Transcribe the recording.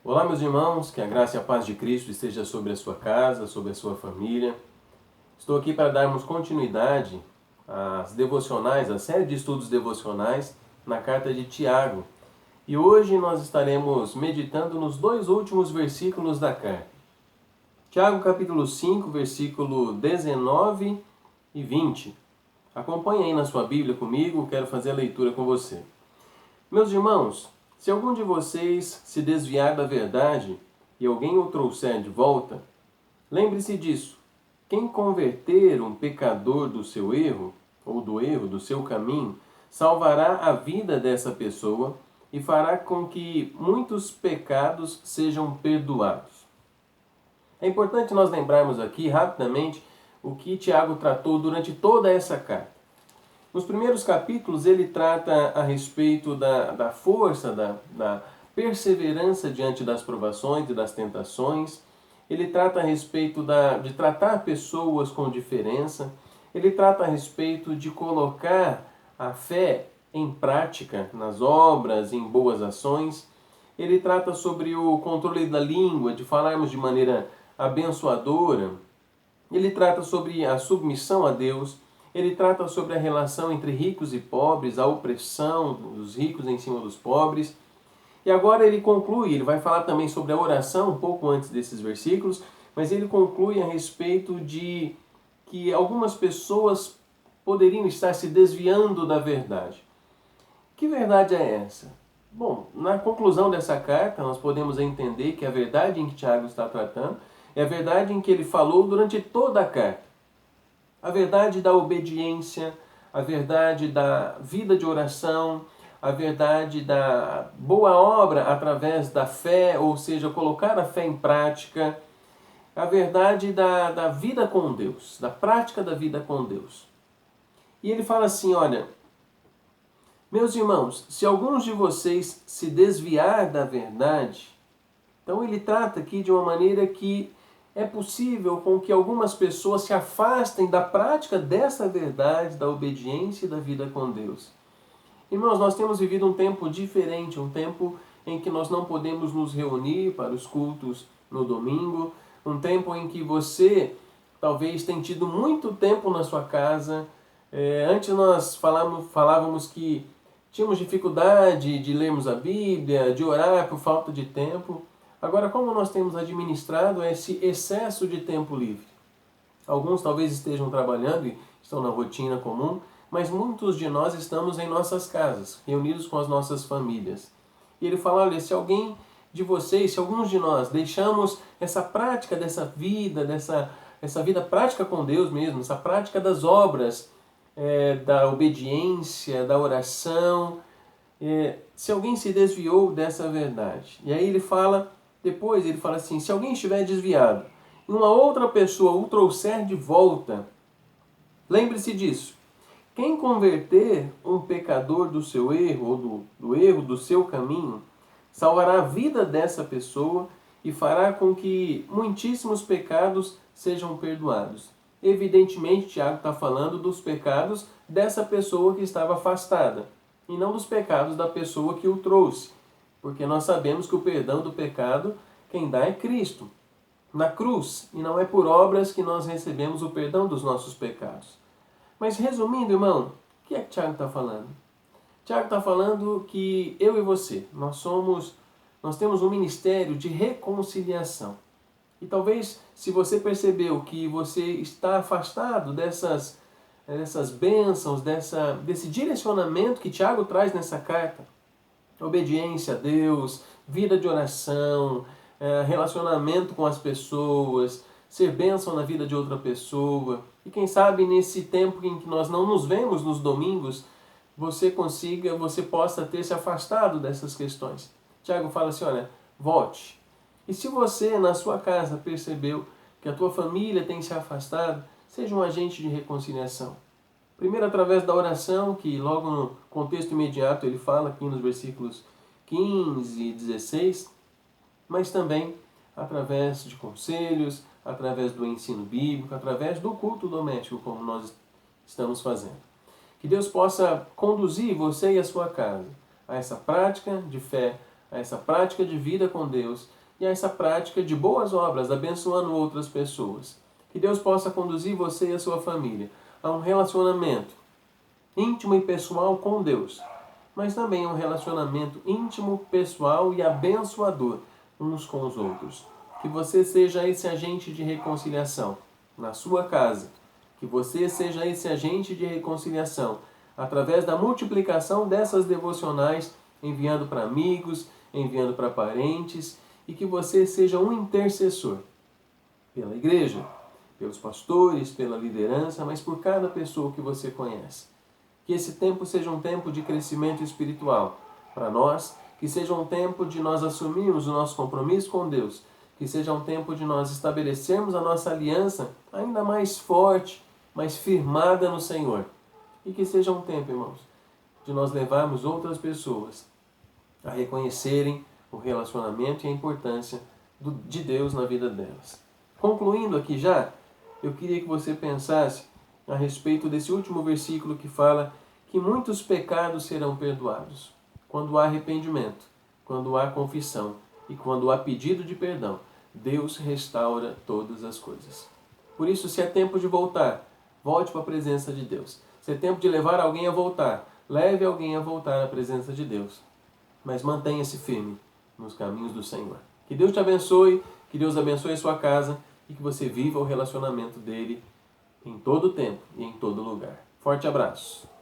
Olá, meus irmãos, que a graça e a paz de Cristo esteja sobre a sua casa, sobre a sua família. Estou aqui para darmos continuidade às devocionais, à série de estudos devocionais na carta de Tiago. E hoje nós estaremos meditando nos dois últimos versículos da carta. Tiago capítulo 5, versículo 19 e 20. Acompanhe aí na sua Bíblia comigo, quero fazer a leitura com você. Meus irmãos, se algum de vocês se desviar da verdade e alguém o trouxer de volta, lembre-se disso. Quem converter um pecador do seu erro, ou do erro do seu caminho, salvará a vida dessa pessoa e fará com que muitos pecados sejam perdoados. É importante nós lembrarmos aqui rapidamente o que Tiago tratou durante toda essa carta. Nos primeiros capítulos ele trata a respeito da força, da perseverança diante das provações e das tentações. Ele trata a respeito de tratar pessoas com diferença. Ele trata a respeito de colocar a fé em prática, nas obras, em boas ações. Ele trata sobre o controle da língua, de falarmos de maneira abençoadora. Ele trata sobre a submissão a Deus. Ele trata sobre a relação entre ricos e pobres, a opressão dos ricos em cima dos pobres. E agora ele conclui, ele vai falar também sobre a oração um pouco antes desses versículos, mas ele conclui a respeito de que algumas pessoas poderiam estar se desviando da verdade. Que verdade é essa? Bom, na conclusão dessa carta nós podemos entender que a verdade em que Tiago está tratando é a verdade em que ele falou durante toda a carta. A verdade da obediência, a verdade da vida de oração, a verdade da boa obra através da fé, ou seja, colocar a fé em prática, a verdade da vida com Deus, da prática da vida com Deus. E ele fala assim, olha, meus irmãos, se alguns de vocês se desviar da verdade, então ele trata aqui de uma maneira que é possível com que algumas pessoas se afastem da prática dessa verdade, da obediência e da vida com Deus. Irmãos, nós temos vivido um tempo diferente, um tempo em que nós não podemos nos reunir para os cultos no domingo, um tempo em que você talvez tenha tido muito tempo na sua casa. Antes nós falávamos que tínhamos dificuldade de lermos a Bíblia, de orar por falta de tempo. Agora, como nós temos administrado esse excesso de tempo livre? Alguns talvez estejam trabalhando e estão na rotina comum, mas muitos de nós estamos em nossas casas, reunidos com as nossas famílias. E ele fala, olha, se alguém de vocês, se alguns de nós deixamos essa prática dessa vida, essa vida prática com Deus mesmo, essa prática das obras, da obediência, da oração, se alguém se desviou dessa verdade. E aí depois ele fala assim, se alguém estiver desviado e uma outra pessoa o trouxer de volta, lembre-se disso. Quem converter um pecador do seu erro, ou do erro do seu caminho, salvará a vida dessa pessoa e fará com que muitíssimos pecados sejam perdoados. Evidentemente, Tiago está falando dos pecados dessa pessoa que estava afastada, e não dos pecados da pessoa que o trouxe. Porque nós sabemos que o perdão do pecado, quem dá é Cristo, na cruz. E não é por obras que nós recebemos o perdão dos nossos pecados. Mas resumindo, irmão, o que é que Tiago está falando? Tiago está falando que eu e você, nós temos um ministério de reconciliação. E talvez, se você percebeu que você está afastado dessas bênçãos, desse direcionamento que Tiago traz nessa carta, obediência a Deus, vida de oração, relacionamento com as pessoas, ser bênção na vida de outra pessoa. E quem sabe nesse tempo em que nós não nos vemos nos domingos, você possa ter se afastado dessas questões. Tiago fala assim, olha, volte. E se você na sua casa percebeu que a tua família tem se afastado, seja um agente de reconciliação. Primeiro através da oração, que logo no contexto imediato ele fala aqui nos versículos 15 e 16, mas também através de conselhos, através do ensino bíblico, através do culto doméstico, como nós estamos fazendo. Que Deus possa conduzir você e a sua casa a essa prática de fé a essa prática de vida com Deus e a essa prática de boas obras, abençoando outras pessoas. Que Deus possa conduzir você e a sua família a um relacionamento íntimo e pessoal com Deus, mas também um relacionamento íntimo, pessoal e abençoador uns com os outros. Que você seja esse agente de reconciliação na sua casa. Que você seja esse agente de reconciliação através da multiplicação dessas devocionais, enviando para amigos, enviando para parentes, e que você seja um intercessor pela igreja, pelos pastores, pela liderança, mas por cada pessoa que você conhece. Que esse tempo seja um tempo de crescimento espiritual para nós, que seja um tempo de nós assumirmos o nosso compromisso com Deus, que seja um tempo de nós estabelecermos a nossa aliança ainda mais forte, mais firmada no Senhor. E que seja um tempo, irmãos, de nós levarmos outras pessoas a reconhecerem o relacionamento e a importância de Deus na vida delas. Concluindo aqui já, eu queria que você pensasse a respeito desse último versículo que fala que muitos pecados serão perdoados quando há arrependimento, quando há confissão e quando há pedido de perdão. Deus restaura todas as coisas. Por isso, se é tempo de voltar, volte para a presença de Deus. Se é tempo de levar alguém a voltar, leve alguém a voltar à presença de Deus. Mas mantenha-se firme nos caminhos do Senhor. Que Deus te abençoe, que Deus abençoe a sua casa e que você viva o relacionamento dele em todo o tempo e em todo lugar. Forte abraço.